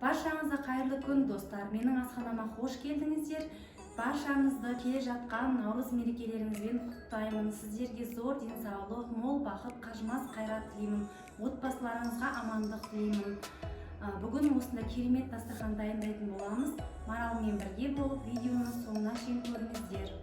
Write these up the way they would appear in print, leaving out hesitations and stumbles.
Баршаңызға қайырлы күн достар. Менің асханама қош келдіңіздер. Баршаңызды келе жатқан наурыз мерекелеріңізбен құттықтаймын. Сіздерге зор денсаулық, мол бақыт, қажымас қайрат тілеймін. Отбасыларыңызға амандық тілеймін. Бүгін осында керемет дастархан дайындайтын боламыз. Маралмен бірге болып видеоны соңына шейін көріңіздер.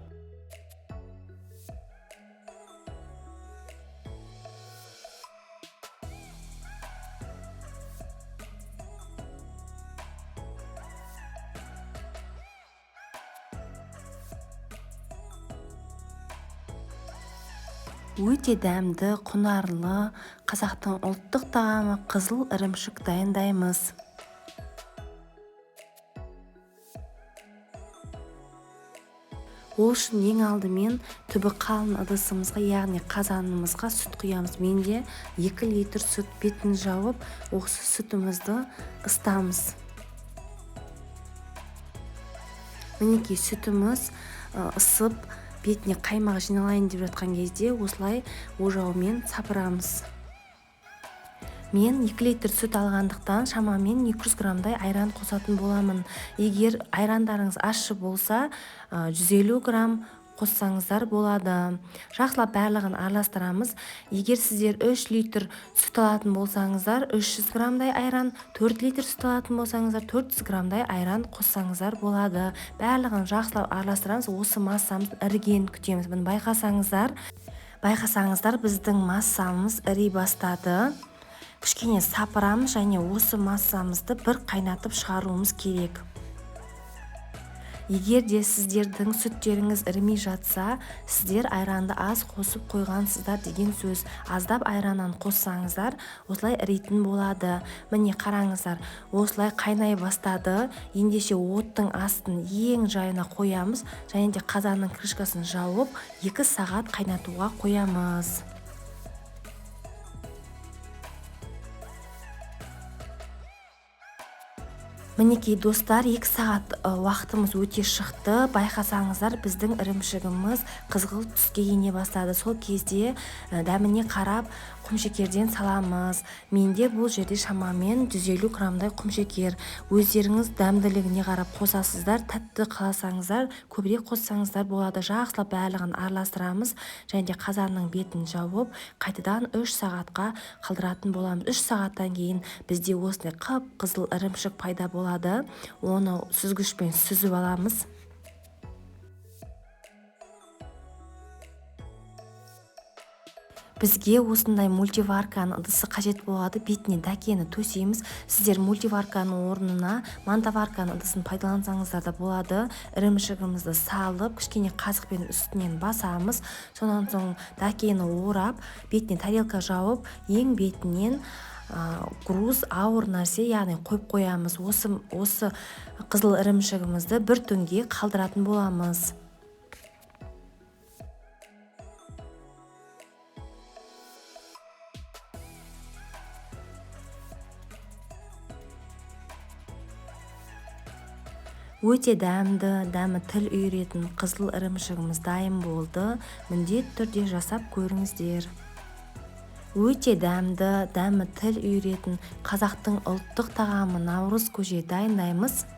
Өте дәмді, құнарлы қазақтың ұлттық тағамы қызыл ірімшік дайындаймыз. Ол үшін ең алдымен түбі қалың ыдысымызға, яғни қазанымызға сүт құямыз. Менде 2 литр сүт, бетін жауып, осы сүтімізді ысытамыз. Мінекей сүтіміз ысып, бетіне қаймақ жиналайын деп жатқан кезде осылай ожаумен сапырамыз. Мен 2 литр сүт алғандықтан шамамен 200 граммдай айран қосатын боламын. Егер айрандарыңыз ащы болса, 150 грамм қоссаңыздар болады. Жақсылап барлығын араластырамыз. Егер сіздер 3 литр сүт алатын болсаңыздар, 300 граммдай айран, 4 литр сүт алатын болсаңыздар, 400 граммдай айран қоссаңыздар болады. Барлығын жақсылап араластырамыз. Осы массамыздың ірігенін күтеміз. Бұны байқасаңыздар, біздің массамыз іри бастады. Кішкене сапырамыз және осы массамызды бір қайнатып шығаруымыз керек. Егер де сіздердің сүттеріңіз ірімей жатса, сіздер айранды аз қосып қойғансыздар деген сөз. Аздап айраннан қоссаңыздар, осылай іритін болады. Міне қараңыздар, осылай қайнай бастады. Ендеше оттың астын ең жайына қоямыз және де қазанның крышкасын жауып 2 сағат қайнатуға қоямыз. Мінекей достар, 2 сағат уақытымыз өте шықты. Байқасаңыздар, біздің ірімшігіміз қызғылт түске ене бастады. Сол кезде дәміне қарап құмшекерден саламыз. Менде бұл жерде шамамен 150 граммдай құмшекер. Өздеріңіз дәмділігіне қарап қосасыздар. Тәтті қаласаңыздар, көбірек қоссаңыздар болады. Жақсылап барлығын араластырамыз және де қазанның бетін жауып, қайтадан 3 сағатқа қалдыратын боламыз. 3 сағаттан кейін бізде осындай қып-қызыл ірімшік пайда болады. Оны сүзгішпен сүзіп аламыз. Бізге осындай мультиварканың ыдысы қажет болады. Бетіне дәкені төсейміз. Сіздер мультиварканың орнына мантаварканың ыдысын пайдалансаңыздар да болады. Ірімшігімізді салып, кішкене қасықпен үстінен басамыз. Сонан соң дәкені орап, бетіне тарелка жауып, ең бетінен груз ауыр нәрсе, яғни қойып қоямыз. Осы қызыл ірімшігімізді бір түнге қалдыратын боламыз. Өте дәмі тіл үйіретін қызыл ірімшігіміз дайын болды. Міндетті түрде жасап көріңіздер. Өте дәмі тіл үйіретін қазақтың ұлттық тағамы наурыз көже дайындаймыз.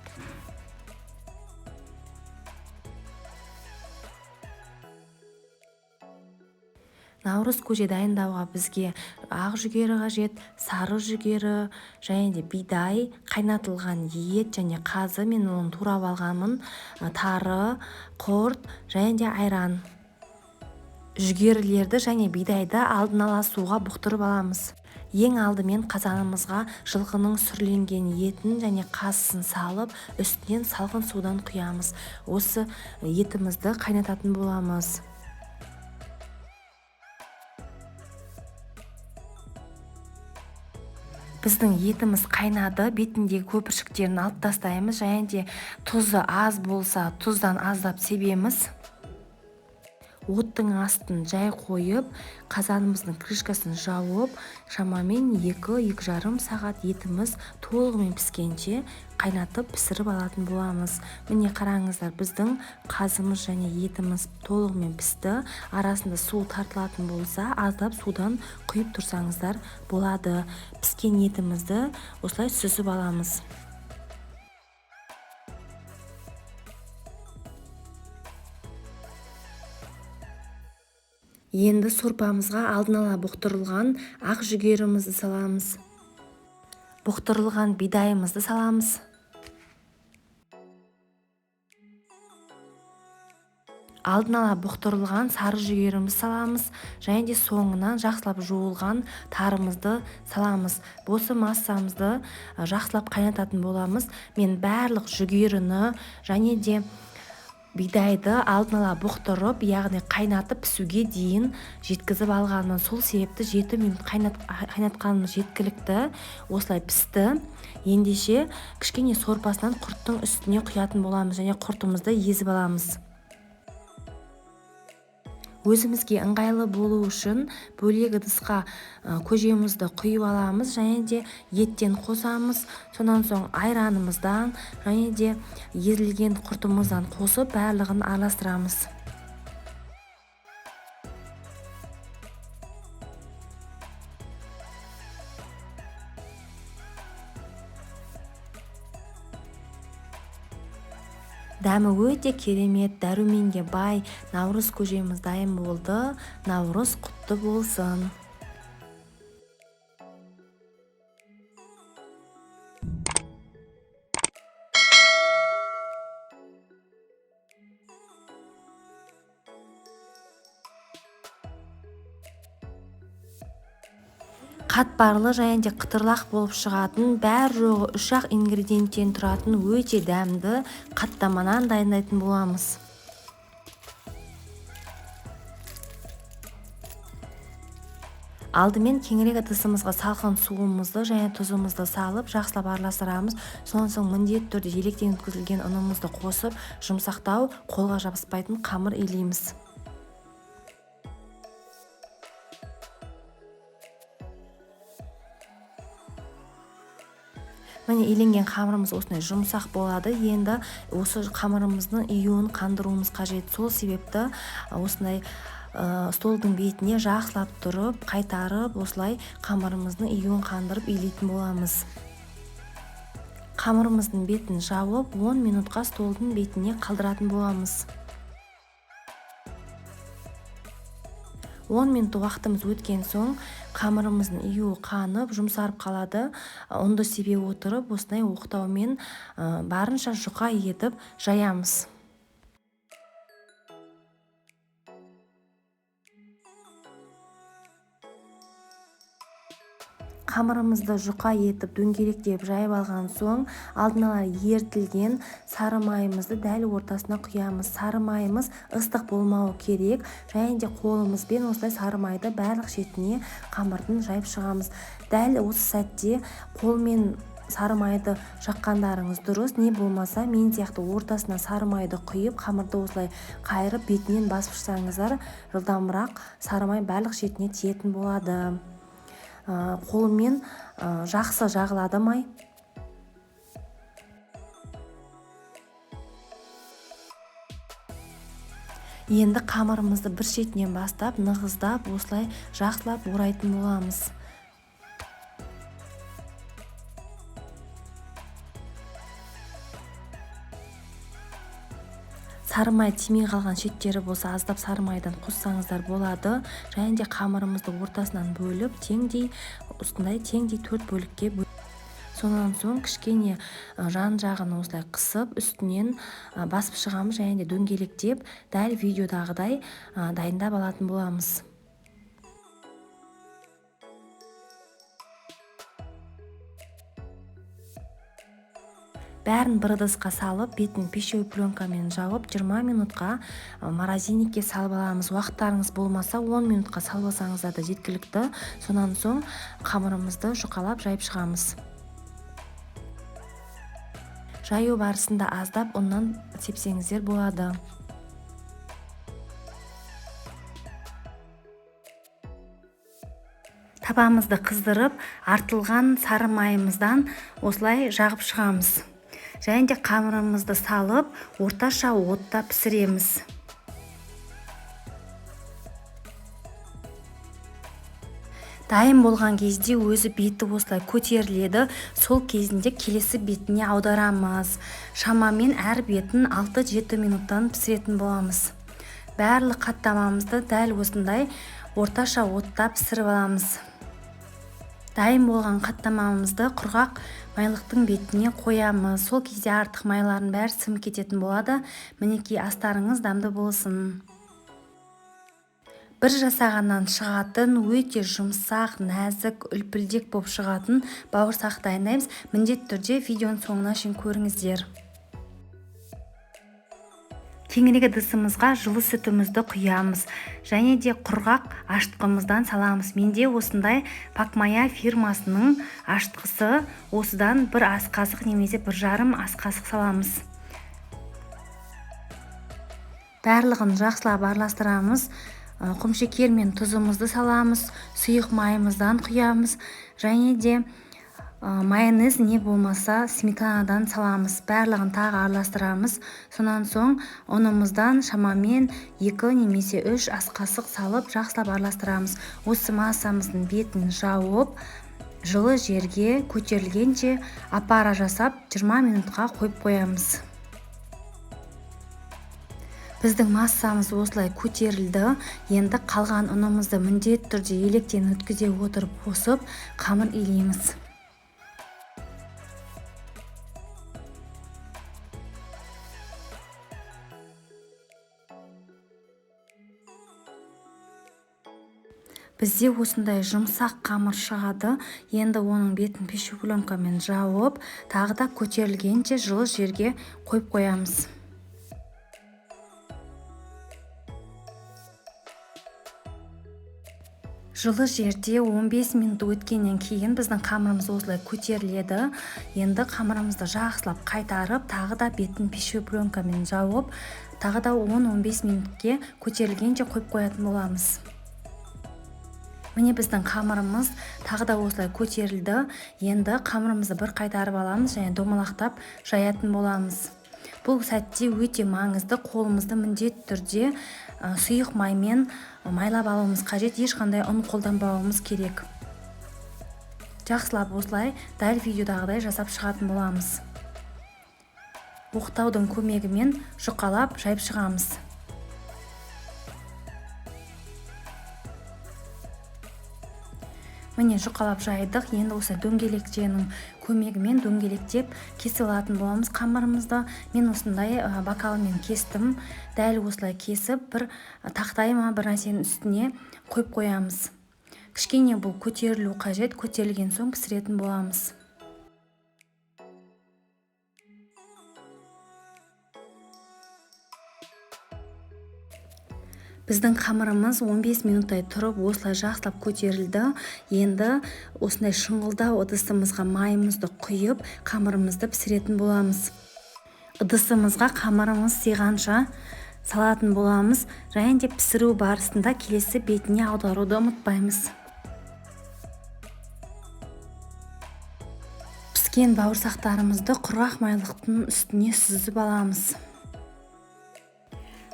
Наурыз көже дайындауға бізге ақ жүгері қажет, сары жүгері және де бидай, қайнатылған ет және қазы, мен оны турап алғанмын, тары, құрт және де айран. Жүгерілерді және бидайды алдын ала суға бұқтырып аламыз. Ең алдымен қазанымызға жылқының сүрленген етін және қазысын салып, үстінен салқын судан құямыз. Осы етімізді қайнататын боламыз. Біздің етіміз қайнады, бетіндегі көпіршіктерін алып тастаймыз және де тұзы аз болса, тұздан аздап себеміз. Оттың астын жай қойып, қазанымыздың крышкасын жауып, шамамен 2-2,5 сағат етіміз толығымен піскенше қайнатып пісіріп алатын боламыз. Міне қараңыздар, біздің қазымыз және етіміз толығымен пісті. Арасында су тартылатын болса, аздап судан құйып тұрсаңыздар болады. Піскен етімізді осылай сүзіп аламыз. Енді сорпамызға алдын ала бұқтырылған ақ жүгерімізді саламыз. Бұқтырылған бидайымызды саламыз. Алдын ала бұқтырылған сары жүгерімізді саламыз. Және де соңынан жақсылап жуылған тарымызды саламыз. Осы массамызды жақсылап қайнататын боламыз. Мен барлық жүгеріні және де бидайды алдын ала бұқтырып, яғни қайнатып пісуге дейін жеткізіп алғанмын. Сол себепті 7 минут қайнатқанымыз жеткілікті. Осылай пісті. Ендеше кішкене сорпасынан құрттың үстіне құятын боламыз және құртымызды езіп аламыз. Өзімізге ыңғайлы болу үшін бөлек ыдысқа көжемізді құйып аламыз және де еттен қосамыз. Сонан соң айранымыздан және де езілген құртымыздан қосып барлығын араластырамыз. Дәмі өте керемет, дәруменге бай наурыз көжеміз дайын болды. Наурыз құтты болсын. Қатпарлы және де қытырлақ болып шығатын, бәр жоғы 3-ақ ингредиенттен тұратын өте дәмді қаттамадан дайындайтын боламыз. Алдымен кеңірек ыдысымызға салқын суымызды және тұзымызды салып, жақсылап араластырамыз. Сонан соң міндетті түрде електен өткізілген ұнымызды қосып, жұмсақтау, қолға жабыспайтын қамыр илейміз. Міне иленген қамырымыз осындай жұмсақ болады. Енді осы қамырымыздың июын қандыруымыз қажет. Сол себепті осындай столдың бетіне жақсылап тұрып, қайтарып, осылай қамырымыздың июын қандырып илейтін боламыз. Қамырымыздың бетін жауып, 10 минутқа столдың бетіне қалдыратын боламыз. 10 минут уақытымыз өткен соң қамырымыздың июі қанып, жұмсарып қалады. Ұнды себе отырып, осындай оқтаумен барынша жұқа етіп жаямыз. Қамырымызды жұқа етіп дөңгелектеп жайып алған соң, алдын ала ерітілген сары майымызды дәл ортасына құямыз. Сары майымыз ыстық болмауы керек, және де қолымызбен осылай сары майды барлық шетіне қамырдың жайып шығамыз. Дәл осы сәтте қолмен сары майды жаққандарыңыз дұрыс, не болмаса мен сияқты ортасына сары майды құйып, қамырды осылай қайырып, бетінен басып шықсаңыздар, жылдамырақ сары май барлық шетіне тиетін болады. Қолымен жақсы жағылады май. Енді қамырымызды бір шетінен бастап, нығыздап, осылай жақсылап орайтын боламыз. Сары май тимей қалған шеттері болса, аздап сары майдан қоссаңыздар болады. Және де қамырымызды ортасынан бөліп, теңдей 4 бөлікке бөліп. Сонан соң кішкене жан жағын осылай қысып, үстінен басып шығамыз және де дөңгелектеп, дәл видеодағыдай дайындап алатын боламыз. Бәрін бір ыдысқа салып, бетін пищевой пленкамен жауып, 20 минутқа морозильникке салып аламыз. Уақыттарыңыз болмаса 10 минутқа салып алсаңыздар да жеткілікті. Сонан соң қамырымызды жұқалап жайып шығамыз. Жаю барысында аздап ұннан сепсеңіздер болады. Табамызды қыздырып, артылған сары майымыздан осылай жағып шығамыз. Және де қамырымызды салып, орташа отта пісіреміз. Дайын болған кезде өзі беті осылай көтеріледі. Сол кезінде келесі бетіне аударамыз. Шамамен әр бетін 6-7 минуттан пісіретін боламыз. барлық қаттамамызды дәл осындай орташа отта пісіріп аламыз. Дайын болған қаттамамызды құрғақ майлықтың бетіне қоямыз. Сол кезде артық майлардың бәрі сіңіп кететін болады. Мінекей, астарыңыз дамды болсын. Бір жасағаннан шығатын, өте жұмсақ, нәзік, үлпілдек болып шығатын бауырсақ дайындаймыз. Міндетті түрде видеоның соңына шейін көріңіздер. Кеңірек ыдысымызға жылы сүтімізді құямыз. Және де құрғақ аштығымыздан саламыз. Менде осындай Пакмая фирмасының аштықысы. Осыдан бір ас қасық немесе 1,5 ас қасық саламыз. Барлығын жақсылап араластырамыз. Құмшекер мен тұзымызды саламыз. Сұйық майымыздан құямыз. Және де майонез не болмаса сметанадан саламыз. Барлығын тағы араластырамыз. Сонан соң ұнымыздан шамамен 2 немесе 3 ас қасық салып жақсылап араластырамыз. Осы массамыздың бетін жауып, жылы жерге көтерілгенше апара жасап 20 минутқа қойып қоямыз. Біздің массамыз осылай көтерілді. Енді қалған ұнымызды міндетті түрде електен өткізе отырып қосып, қамыр илейміз. Бізде осындай жұмсақ қамыр шығады. Енді оның бетін пищеблонкамен жауып, тағы да көтерілгенше жылы жерге қойып қоямыз. Жылы жерде 15 минут өткеннен кейін біздің қамырымыз осылай көтеріледі. Енді қамырымызды жақсылап қайтарып, тағы да бетін пищеблонкамен жауып, тағы да 10-15 минутке көтерілгенше қойып қоятын боламыз. Міне біздің қамырымыз тағы да осылай көтерілді. Енді қамырымызды бір қайтарып аламыз және домалақтап жаятын боламыз. Бұл сәтте өте маңызды, қолымызды міндетті түрде сұйық маймен майлап алуымыз қажет, ешқандай ұн қолданбауымыз керек. Жақсылап осылай дәл видеодағыдай жасап шығатын боламыз. Оқтаудың көмегімен жұқалап жайып шығамыз. Міне жұқалап жайдық. Енді осы дөңгелекшенің көмегімен дөңгелектеп кесіп алатын боламыз қамырымызды. Мен осындай бокалмен кестім. Дәл осылай кесіп, бір тақтай ма бір нәрсенің үстіне қойып қоямыз. Кішкене бұл көтерілу қажет, көтерілген соң пісіретін боламыз. Біздің қамырымыз 15 минуттай тұрып осылай жақсылап көтерілді. Енді осындай шұңғылдау ыдысымызға майымызды құйып, қамырымызды пісіретін боламыз. Ыдысымызға қамырымыз сыйғанша салатын боламыз. Және де пісіру барысында келесі бетіне аударуды ұмытпаймыз. Піскен бауырсақтарымызды құрғақ майлықтың үстіне сүзіп аламыз.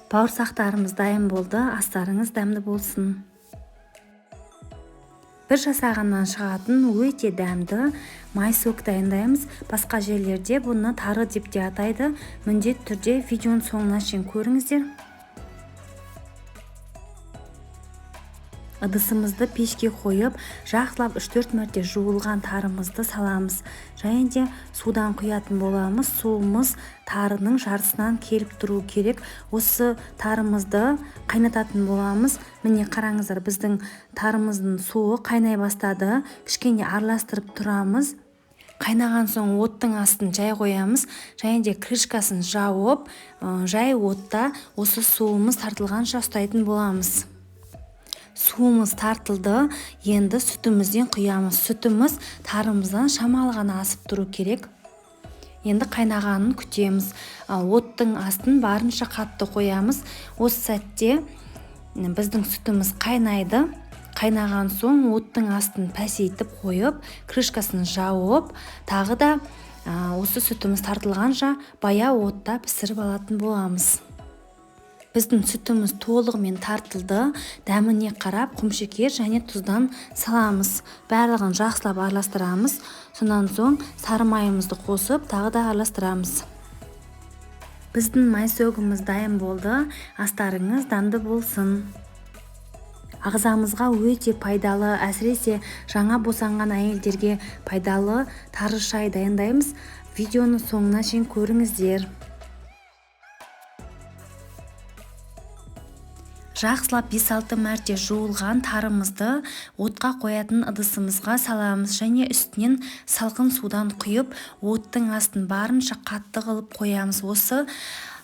Бауырсақтарымыз дайын болды, астарыңыз дәмді болсын. Бір жасағаннан шығатын өте дәмді майсөк дайындаймыз. Басқа жерлерде бұны тары деп те атайды. Міндетті түрде видеоның соңына шейін көріңіздер. Ыдысымызды пешке қойып, жақсылап 3-4 мәрте жуылған тарымызды саламыз. Және де судан құятын боламыз. Суымыз тарының жартысынан келіп тұру керек. Осы тарымызды қайнататын боламыз. Міне қараңыздар, біздің тарымыздың суы қайнай бастады. Кішкене араластырып тұрамыз. Қайнаған соң оттың астын жай қоямыз. Және де крышкасын жауып, жай отта осы суымыз тартылғанша ұстайтын боламыз. Суымыз тартылды, енді сүтімізден құямыз. Сүтіміз тарымыздан шамалы ғана асып тұру керек. Енді қайнағанын күтеміз. Оттың астын барынша қатты қоямыз. Осы сәтте біздің сүтіміз қайнайды. Қайнаған соң оттың астын пәсейтіп қойып, крышкасын жауып, тағы да осы сүтіміз тартылғанша баяу отта пісіріп алатын боламыз. Біздің сүтіміз толығымен тартылды. Дәміне қарап құмшекер және тұздан саламыз. Барлығын жақсылап араластырамыз. Сонан соң сары майымызды қосып, тағы да араластырамыз. Біздің майсөгіміз дайын болды. Астарыңыз дәмді болсын. Ағзамызға өте пайдалы, әсіресе жаңа босанған әйелдерге пайдалы тары шай дайындаймыз. Видеоны соңына шейін көріңіздер. Жақсылап 5-6 мәрте жуылған тарымызды отқа қоятын ыдысымызға саламыз және үстінен салқын судан құйып, оттың астын барынша қатты қылып қоямыз. Осы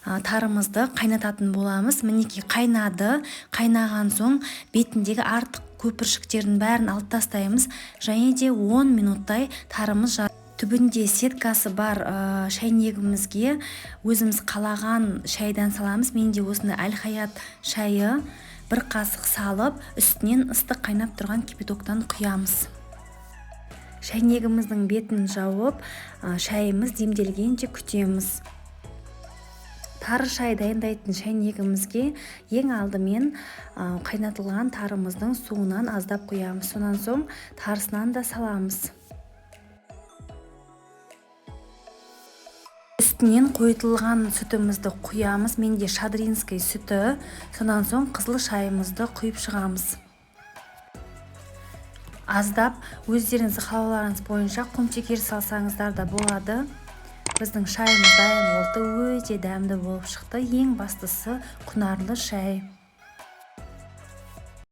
тарымызды қайнататын боламыз. Мінекей қайнады. Қайнаған соң бетіндегі артық көпіршіктердің бәрін алып тастаймыз және де 10 минуттай тарымыз түбінде сеткасы бар шайнегімізге өзіміз қалаған шайдан саламыз. Менде осыны Әл-Хаят шайы 1 қасық салып, үстінен ыстық қайнап тұрған кипятоктан құямыз. Шайнегіміздің бетін жауып, шайымыз демделгенше күтеміз. Тары шай дайындайтын шайнегімізге ең алдымен қайнатылған тарымыздың суынан аздап құямыз. Сонан соң тарысынан да саламыз. Үстінен қойытылған сүтімізді құямыз. Менде шадринский сүті. Сонан соң қызыл шайымызды құйып шығамыз. Аздап өздеріңіз қалауларыңыз бойынша құмшекер салсаңыздар да болады. Біздің шайымыз дайын болды, өте дәмді болып шықты. Ең бастысы құнарлы шай.